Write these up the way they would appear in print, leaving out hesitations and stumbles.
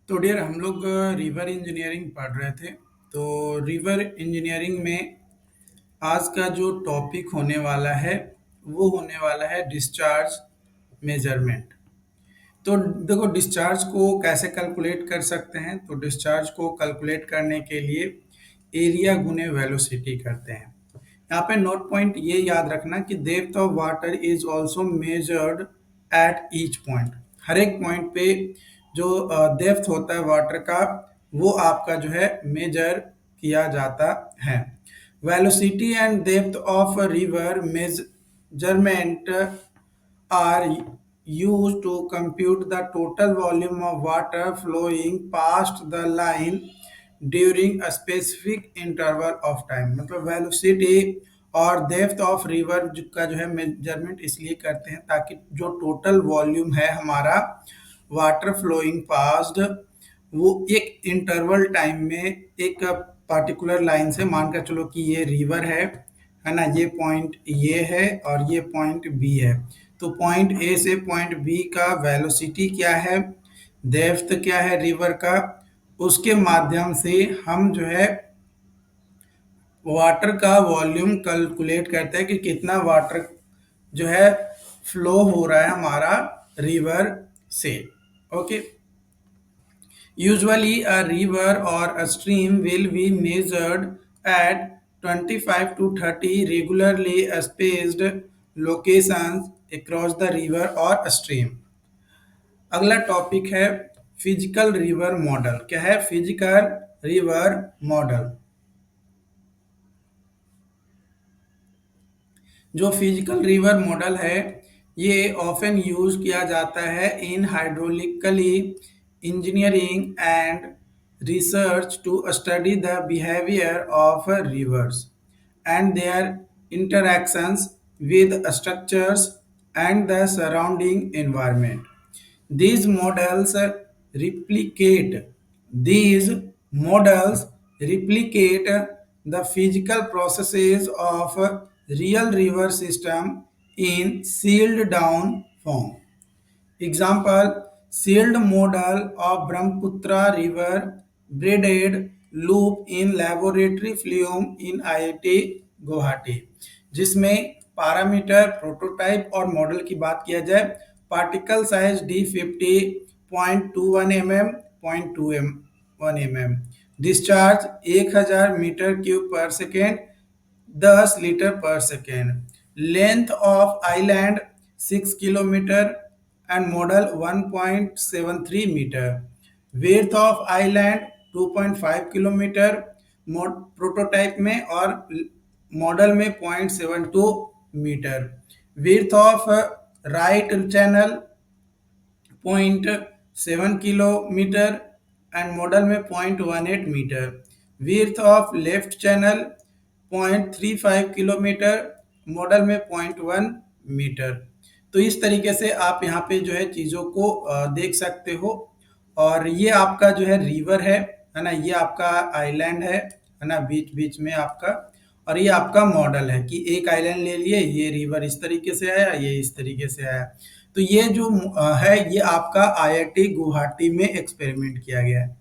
तो डियर हम लोग रिवर इंजीनियरिंग पढ़ रहे थे। तो रिवर इंजीनियरिंग में आज का जो टॉपिक होने वाला है वो होने वाला है डिस्चार्ज मेजरमेंट। तो देखो डिस्चार्ज को कैसे कैलकुलेट कर सकते हैं। तो डिस्चार्ज को कैलकुलेट करने के लिए एरिया गुने वेलोसिटी करते हैं। यहाँ पे नोट पॉइंट ये याद रखना कि depth of water is also measured at each point. हर एक पॉइंट पे जो डेप्थ होता है वाटर का वो आपका जो है मेजर किया जाता है। Velocity and depth of river measurement are used to compute the total volume of water flowing past the line during a specific interval of time। मतलब वेलोसिटी और डेप्थ ऑफ रिवर का जो है मेजरमेंट इसलिए करते हैं ताकि जो टोटल वॉल्यूम है हमारा वाटर फ्लोइंग पास्ट वो एक इंटरवल टाइम में एक पर्टिकुलर लाइन से मानकर चलो कि ये रिवर है ना, ये पॉइंट ये है और ये पॉइंट बी है। तो पॉइंट ए से पॉइंट बी का वेलोसिटी क्या है, डेप्थ क्या है रिवर का, उसके माध्यम से हम जो है वाटर का वॉल्यूम कैलकुलेट करते हैं कि कितना वाटर जो है फ्लो हो रहा है हमारा रिवर से। Okay, usually a river or a stream will be measured at 25 to 30 regularly spaced locations across the river or a stream। अगला टॉपिक है फिजिकल रिवर मॉडल। क्या है फिजिकल रिवर मॉडल? जो फिजिकल रिवर मॉडल है ये often use किया जाता है in hydraulically engineering and research to study the behaviour of rivers and their interactions with structures and the surrounding environment। These models replicate these models replicate the physical processes of real river system in sealed down form। Example, sealed model of Brahmaputra River braided loop in laboratory flume in IIT Guwahati. जिसमें parameter prototype और model की बात किया जाए, particle size D50 0.21 mm 0.2 mm, discharge 1000 metre cube पर second 10 litre पर second, length of island 6 kilometre and model 1.73 metre, width of island 2.5 kilometre prototype में और मॉडल में 0.72 metre, width of right channel 0.7 kilometre and model में 0.18 metre, width of left channel 0.35 kilometre, model में 0.1 metre. तो इस तरीके से आप यहाँ पे जो है चीज़ों को देख सकते हो। और ये आपका जो है रिवर है ना, ये आपका आइलैंड है ना, बीच बीच में आपका, और ये आपका मॉडल है कि एक आइलैंड ले लिए, ये रिवर इस तरीके से आया, ये इस तरीके से आया। तो ये जो है ये आपका IIT गुवाहाटी में एक्सपेरिमेंट किया गया है।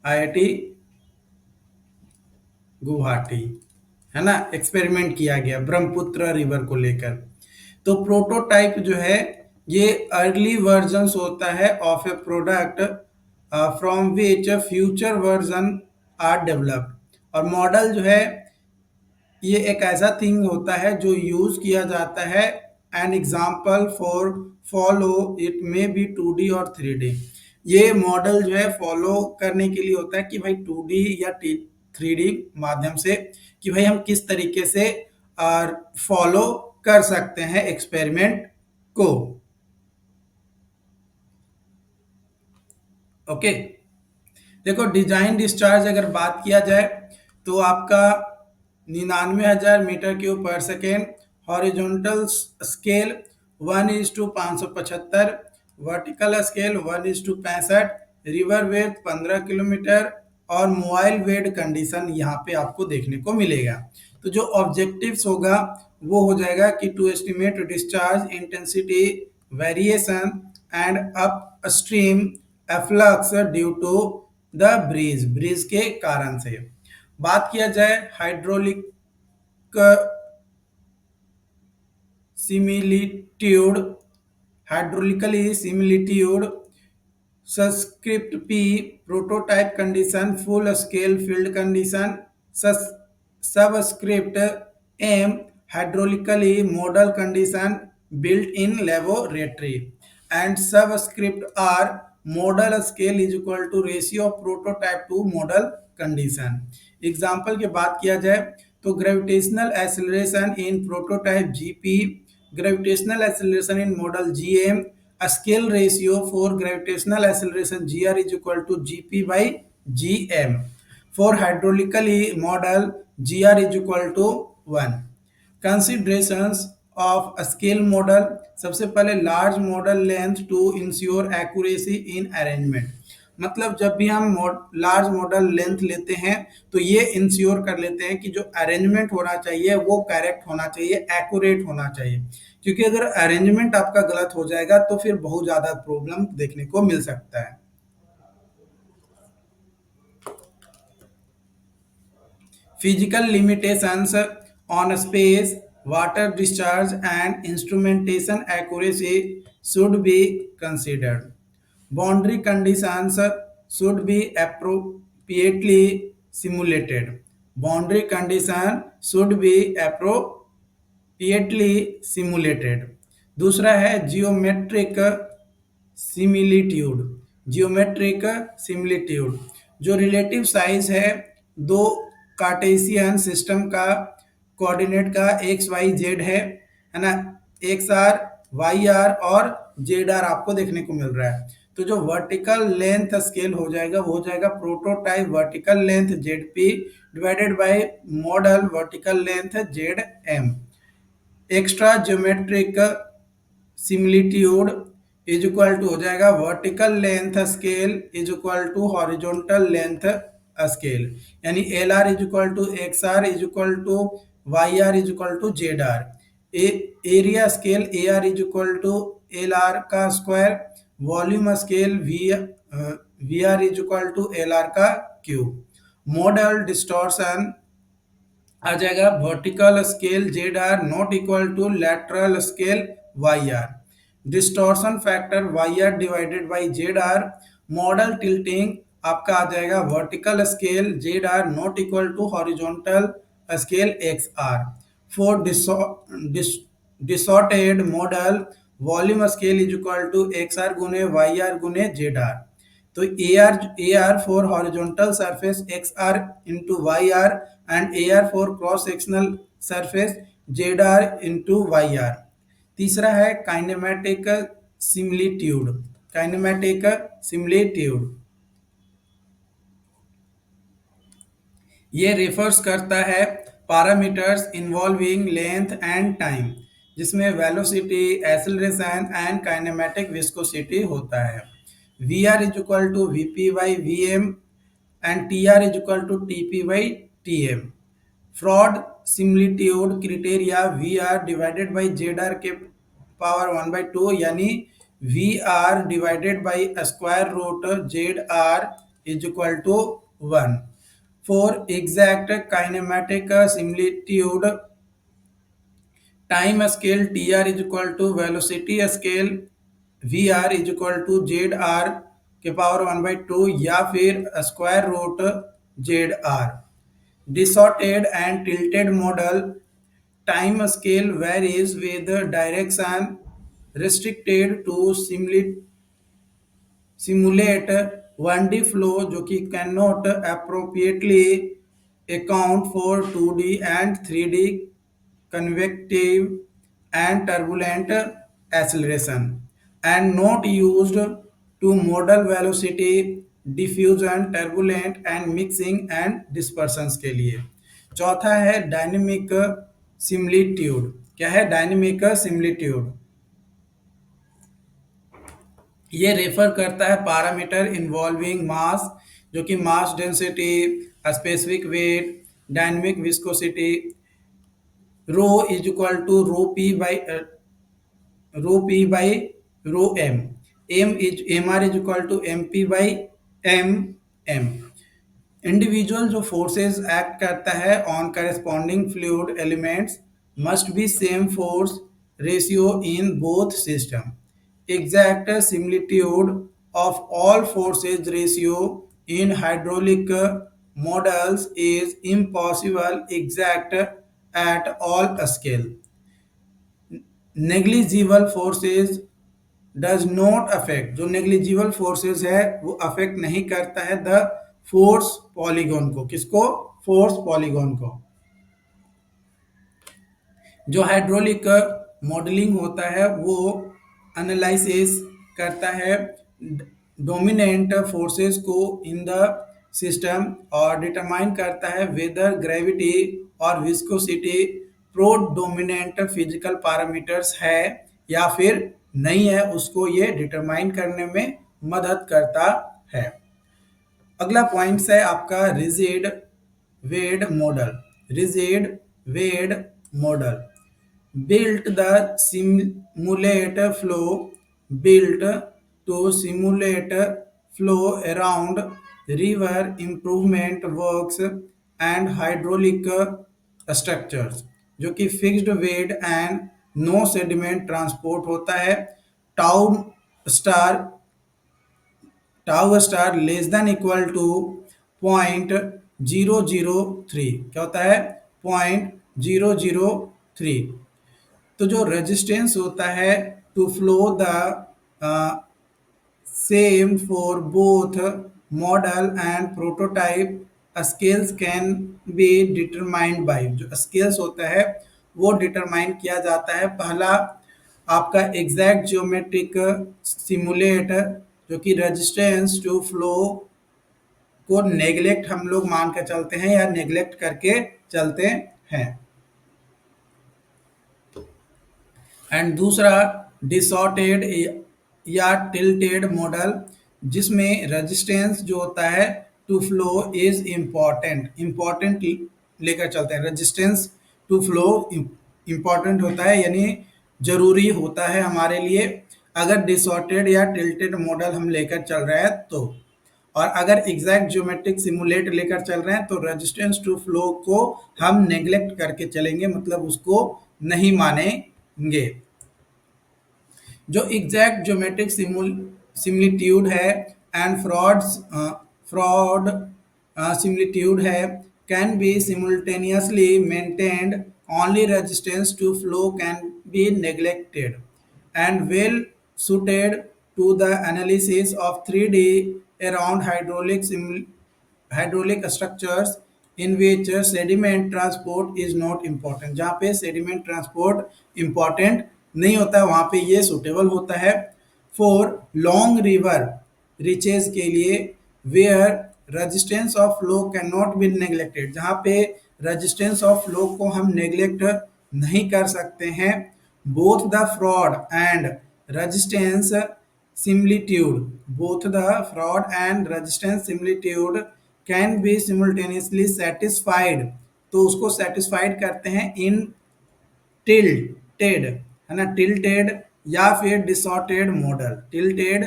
IIT गुवाहाटी है ना, एक्सपेरिमेंट किया गया ब्रह्मपुत्र रिवर को लेकर। तो प्रोटोटाइप जो है ये अर्ली वर्जन्स होता है of a product from which future version are developed. और मॉडल जो है ये एक ऐसा थिंग होता है जो यूज किया जाता है, an example for follow it may be 2D और 3D। ये मॉडल जो है फॉलो करने के लिए होता है कि भाई 2D या 3D माध्यम से कि भाई हम किस तरीके से फॉलो कर सकते हैं एक्सपेरिमेंट को। ओके, देखो डिजाइन डिस्चार्ज अगर बात किया जाए तो आपका 99,000 मीटर क्यूब पर second, horizontal scale 1:575, vertical scale 1:65, river bed 15 kilometre और मोबाइल वेट कंडीशन यहाँ पे आपको देखने को मिलेगा। तो जो ऑब्जेक्टिव्स होगा वो हो जाएगा कि to estimate discharge intensity variation and up stream afflux due to the bridge, bridge के कारण से। बात किया जाए hydraulic similitude, hydraulically similitude, subscript P prototype condition, full scale field condition, subscript M hydraulically model condition built in laboratory, and subscript r model scale is equal to ratio of prototype to model condition। Example की बात किया जाए तो gravitational acceleration in prototype GP, gravitational acceleration in model GM, a scale ratio for gravitational acceleration gr is equal to gp by gm, for hydraulically model gr is equal to 1। Considerations of scale model, सबसे पहले large model length to ensure accuracy in arrangement, मतलब जब भी हम large model length लेते हैं तो ये इंश्योर कर लेते हैं कि जो अरेंजमेंट होना चाहिए वो करेक्ट होना चाहिए, एक्यूरेट होना चाहिए, क्योंकि अगर अरेंजमेंट आपका गलत हो जाएगा तो फिर बहुत ज़्यादा प्रॉब्लम देखने को मिल सकता है। Physical limitations on space, water discharge, and instrumentation accuracy should be considered. Boundary conditions should be appropriately simulated. Boundary condition should be appropriately simulated। दूसरा है जियोमेट्रिक सिमिलिट्यूड, जियोमेट्रिक सिमिलिट्यूड जो रिलेटिव साइज है दो Cartesian system का coordinate का x Y Z है ना, x R Y are और जेड आर आपको देखने को मिल रहा है। तो जो वर्टिकल लेंथ स्केल हो जाएगा वो हो जाएगा prototype vertical length Z P divided by model vertical length Z M. Extra geometric similitude is equal to हो जाएगा vertical length scale is equal to horizontal length scale, यानी L R is equal to X R is equal to Y R is equal to Z R. Area scale A R is equal to L R का square, volume scale V R is equal to L R का cube. Model distortion आ जाएगा vertical scale Z R not equal to lateral scale Y R, distortion factor Y R divided by Z R. Model tilting आपका आ जाएगा vertical scale Z R not equal to horizontal scale X R. For distorted model volume scale is equal to X R गुने Y R गुने Z R. तो A R for horizontal surface X R into Y R and A R for cross sectional surface Z R into Y R. तीसरा है kinematic similitude, kinematic similitude ये refers करता है parameters involving length and time, जिसमें velocity, acceleration and kinematic viscosity होता है। V R is equal to V P by V M and T R is equal to T P by T M. Froude similitude criteria V R divided by Z R के power 1/2, यानी V R divided by square root z r is equal to 1। For exact kinematic similitude, time scale TR is equal to velocity scale VR is equal to ZR के power 1/2 या फिर square root ZR। Distorted and tilted model time scale varies with direction restricted to simulate 1D flow जो कि cannot appropriately account for 2D and 3D convective and turbulent acceleration, and not used to model velocity, diffusion, turbulent and mixing and dispersions के लिए। चौथा है dynamic similitude. क्या है dynamic similitude? ये refer करता है पैरामीटर इन्वॉल्विंग मास, जो कि mass density, specific weight, dynamic viscosity. Rho is equal to rho P by rho M. mr is equal to mp by m। Individual जो forces act करता है on corresponding fluid elements must be same force ratio in both system. Exact similitude of all forces ratio in hydraulic models is impossible exact at all scale. Negligible forces does not affect, जो negligible forces है वो affect नहीं करता है the force polygon को। किसको? Force polygon को। जो हाइड्रोलिक मॉडलिंग होता है वो एनालिसिस करता है डोमिनेंट फोर्सेस को इन द सिस्टम और डिटरमाइन करता है वेदर ग्रेविटी और viscosity pro dominant physical parameters है या फिर नहीं है, उसको ये डिटरमाइन करने में मदद करता है। अगला पॉइंट्स है आपका rigid bed model. Rigid bed model built the simulate flow built to simulate flow around river improvement works and hydraulic structures, जो कि fixed bed and no sediment transport होता है। Tau star tau star less than equal to 0.003, क्या होता है? 0.003। तो जो resistance होता है to flow the same for both model and prototype scales can be determined by, जो स्केल्स होता है वो डिटरमाइन किया जाता है। पहला आपका एग्जैक्ट जियोमेट्रिक सिमुलेट, जो कि रेजिस्टेंस टू फ्लो को नेग्लेक्ट हम लोग मान के चलते हैं या नेग्लेक्ट करके चलते हैं। एंड दूसरा डिसॉर्टेड या टिल्टेड मॉडल, जिसमें रेजिस्टेंस जो होता है टू फ्लो इज इम्पॉर्टेंट लेकर चलते हैं। रेजिस्टेंस टू फ्लो इम्पॉर्टेंट होता है यानी जरूरी होता है हमारे लिए अगर डिसॉर्टेड या टिल्टेड मॉडल हम लेकर चल रहे हैं तो। और अगर एग्जैक्ट ज्योमेट्रिक सिमुलेट लेकर चल रहे हैं तो रेजिस्टेंस टू फ्लो को हम नेग्लेक्ट करके चलेंगे, मतलब उसको नहीं मानेंगे। जो एग्जैक्ट ज्योमेट्रिक सिमिलिट्यूड है एंड फ्रॉड सिमिलिट्यूड है can be simultaneously maintained, only resistance to flow can be neglected and well suited to the analysis of 3D around hydraulic structures in which sediment transport is not important। जहाँ पे sediment transport important नहीं होता है वहाँ पे ये suitable होता है। for long river reaches के लिए where resistance of flow cannot be neglected, जहाँ पे resistance of flow को हम neglect नहीं कर सकते हैं। both the fraud and resistance similitude, both the fraud and resistance similitude can be simultaneously satisfied, तो उसको satisfied करते हैं in tilted, है ना, tilted या फिर डिसॉर्टेड मॉडल। tilted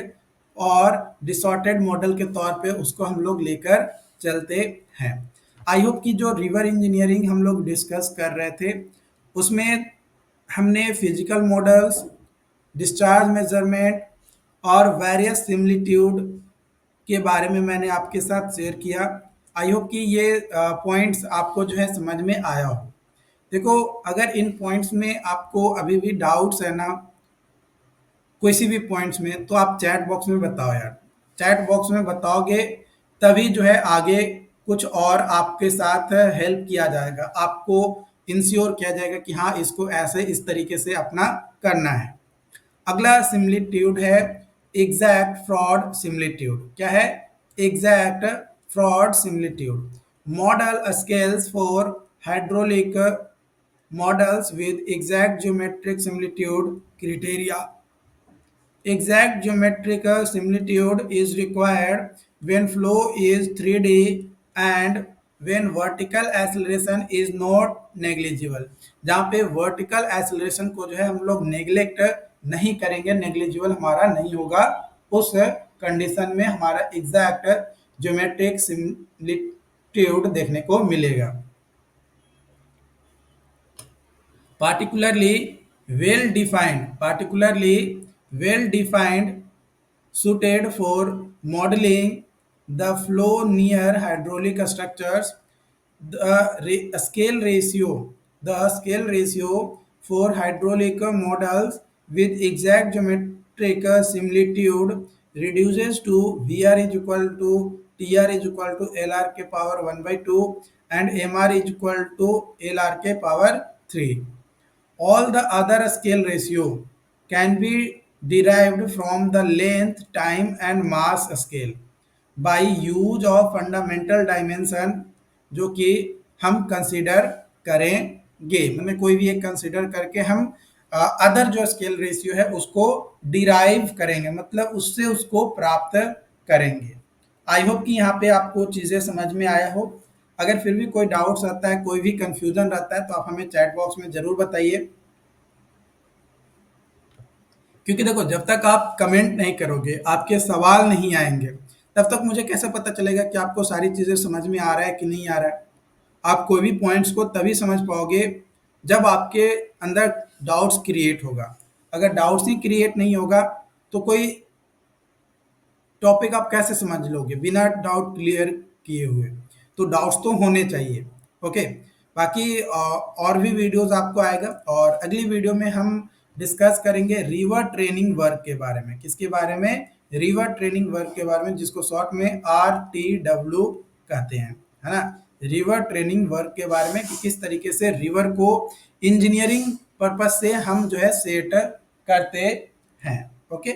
और डिसॉर्टेड मॉडल के तौर पे उसको हम लोग लेकर चलते हैं। आई होप कि जो रिवर इंजीनियरिंग हम लोग डिस्कस कर रहे थे उसमें हमने फिजिकल मॉडल्स, डिस्चार्ज मेजरमेंट और वेरियस सिमिलिट्यूड के बारे में मैंने आपके साथ शेयर किया। आई होप कि ये पॉइंट्स आपको जो है समझ में आया हो। देखो अगर इन पॉइंट्स में आपको अभी भी डाउट्स है ना किसी भी पॉइंट्स में, तो आप चैट बॉक्स में बताओ यार। चैट बॉक्स में बताओगे तभी जो है आगे कुछ और आपके साथ हेल्प किया जाएगा, आपको इंश्योर किया जाएगा कि हाँ इसको ऐसे इस तरीके से अपना करना है। अगला सिमिलिट्यूड है एग्जैक्ट फ्रॉड सिमिलिट्यूड। क्या है? Exact Froude similitude model scales for hydraulic models with exact geometric similitude criteria. Exact geometrical similitude is required when flow is 3D and when vertical acceleration is not negligible। जहाँ पे vertical acceleration को जो है हम लोग neglect नहीं करेंगे, negligible हमारा नहीं होगा उस कंडीशन में हमारा एग्जैक्ट ज्योमेट्रिक सिमिलिट्यूड देखने को मिलेगा। Particularly suited for modeling the flow near hydraulic structures. The scale ratio for hydraulic models with exact geometric similitude reduces to VR is equal to TR is equal to LR के power 1 by 2 and MR is equal to LR के power 3. All the other scale ratio can be derived from the length, time and mass scale by use of fundamental dimension जो कि हम consider करेंगे। मतलब कोई भी एक कंसीडर करके हम अदर जो स्केल रेशियो है उसको डिराइव करेंगे, मतलब उससे उसको प्राप्त करेंगे। आई होप कि यहाँ पे आपको चीज़ें समझ में आया हो। अगर फिर भी कोई डाउट्स रहता है, कोई भी कंफ्यूजन रहता है तो आप हमें चैट बॉक्स में ज़रूर बताइए, क्योंकि देखो जब तक आप कमेंट नहीं करोगे, आपके सवाल नहीं आएंगे, तब तक मुझे कैसे पता चलेगा कि आपको सारी चीज़ें समझ में आ रहा है कि नहीं आ रहा है। आप कोई भी पॉइंट्स को तभी समझ पाओगे जब आपके अंदर डाउट्स क्रिएट होगा। अगर डाउट्स ही क्रिएट नहीं होगा तो कोई टॉपिक आप कैसे समझ लोगे बिना डाउट क्लियर किए हुए। तो डाउट्स तो होने चाहिए। ओके, बाकी और भी वीडियोस आपको आएगा और अगली वीडियो में हम डिस्कस करेंगे रिवर ट्रेनिंग वर्क के बारे में। किसके बारे में? रिवर ट्रेनिंग वर्क के बारे में, जिसको शॉर्ट में RTW कहते हैं, है ना। रिवर ट्रेनिंग वर्क के बारे में कि किस तरीके से रिवर को इंजीनियरिंग पर्पज से हम जो है सेट करते हैं। ओके।